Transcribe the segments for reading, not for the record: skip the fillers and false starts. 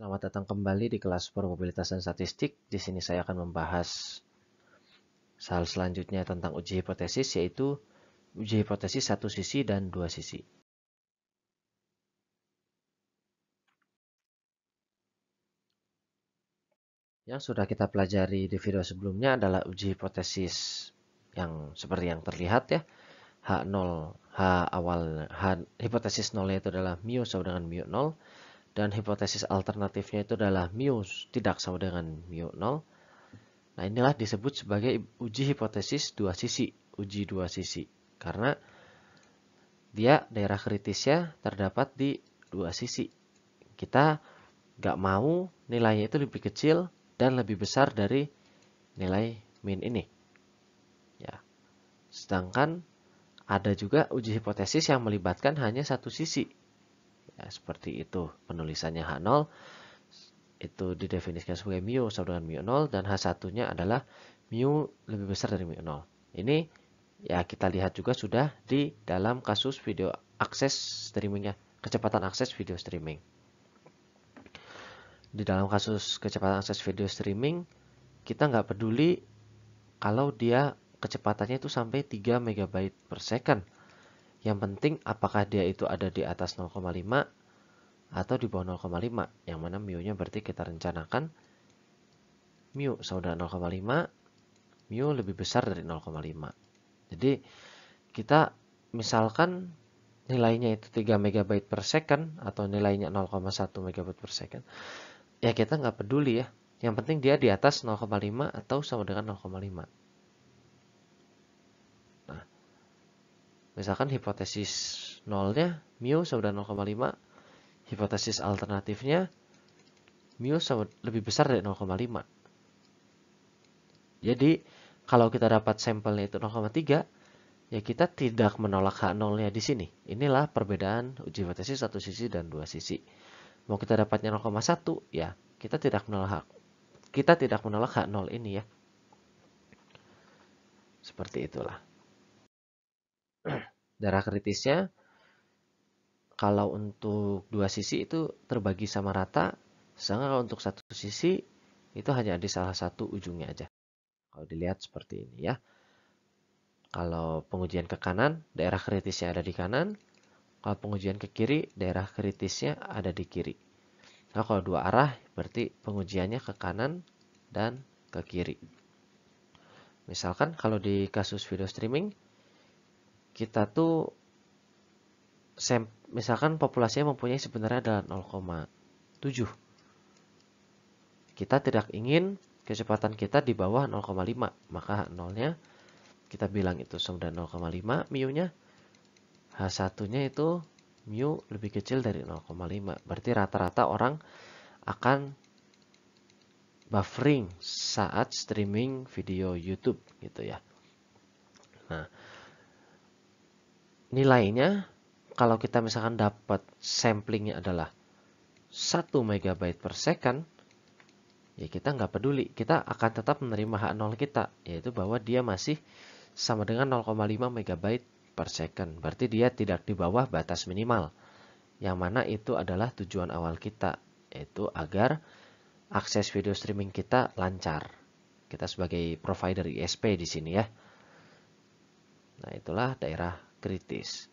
Selamat datang kembali di kelas probabilitas dan statistik. Di sini saya akan membahas hal selanjutnya tentang uji hipotesis, yaitu uji hipotesis satu sisi dan dua sisi. Yang sudah kita pelajari di video sebelumnya adalah uji hipotesis yang seperti yang terlihat ya. H0, H awal, hipotesis nolnya itu adalah mu sama dengan mu 0. Dan hipotesis alternatifnya itu adalah mu tidak sama dengan mu 0. Nah, inilah disebut sebagai uji hipotesis dua sisi, uji dua sisi. Karena dia daerah kritisnya terdapat di dua sisi. Kita nggak mau nilainya itu lebih kecil dan lebih besar dari nilai min ini. Ya. Sedangkan ada juga uji hipotesis yang melibatkan hanya satu sisi. Ya, seperti itu penulisannya H0 itu didefinisikan sebagai mu sama dengan mu 0 dan H1-nya adalah mu lebih besar dari mu 0. Ini ya kita lihat juga sudah di dalam kasus video akses streamingnya, kecepatan akses video streaming. Di dalam kasus kecepatan akses video streaming, kita nggak peduli kalau dia kecepatannya itu sampai 3 MB per second. Yang penting apakah dia itu ada di atas 0,5 atau di bawah 0,5. Yang mana mu-nya berarti kita rencanakan mu sama dengan 0,5, mu lebih besar dari 0,5. Jadi kita misalkan nilainya itu 3 MB per second atau nilainya 0,1 MB per second, ya kita nggak peduli ya. Yang penting dia di atas 0,5 atau sama dengan 0,5. Nah, misalkan hipotesis nolnya mu sama dengan 0,5, hipotesis alternatifnya mu sama lebih besar dari 0,5. Jadi kalau kita dapat sampelnya itu 0,3, ya kita tidak menolak H0-nya di sini. Inilah perbedaan uji hipotesis satu sisi dan dua sisi. Mau kita dapatnya 0,1, ya kita tidak menolak H0 ini ya. Seperti itulah. Daerah kritisnya kalau untuk dua sisi itu terbagi sama rata, sedangkan kalau untuk satu sisi itu hanya di salah satu ujungnya aja. Kalau dilihat seperti ini ya. Kalau pengujian ke kanan, daerah kritisnya ada di kanan. Kalau pengujian ke kiri, daerah kritisnya ada di kiri. Nah, kalau dua arah, berarti pengujiannya ke kanan dan ke kiri. Misalkan kalau di kasus video streaming, kita tuh misalkan populasinya mempunyai sebenarnya adalah 0,7. Kita tidak ingin kecepatan kita di bawah 0,5, maka 0-nya kita bilang itu sama dengan 0,5 mu-nya. H1-nya itu mu lebih kecil dari 0,5. Berarti rata-rata orang akan buffering saat streaming video YouTube gitu ya. Nah, nilainya kalau kita misalkan dapat samplingnya adalah 1 MB per second, ya kita nggak peduli. Kita akan tetap menerima H0 kita, yaitu bahwa dia masih sama dengan 0,5 MB per second. Berarti dia tidak di bawah batas minimal. Yang mana itu adalah tujuan awal kita, yaitu agar akses video streaming kita lancar. Kita sebagai provider ISP di sini ya. Nah, itulah daerah kritis.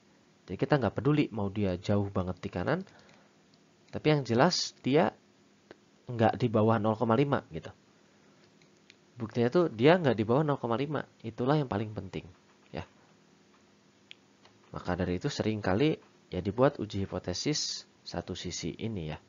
Jadi kita nggak peduli mau dia jauh banget di kanan, tapi yang jelas dia nggak di bawah 0,5 gitu. Buktinya tuh dia nggak di bawah 0,5. Itulah yang paling penting ya. Maka dari itu sering kali ya dibuat uji hipotesis satu sisi ini ya.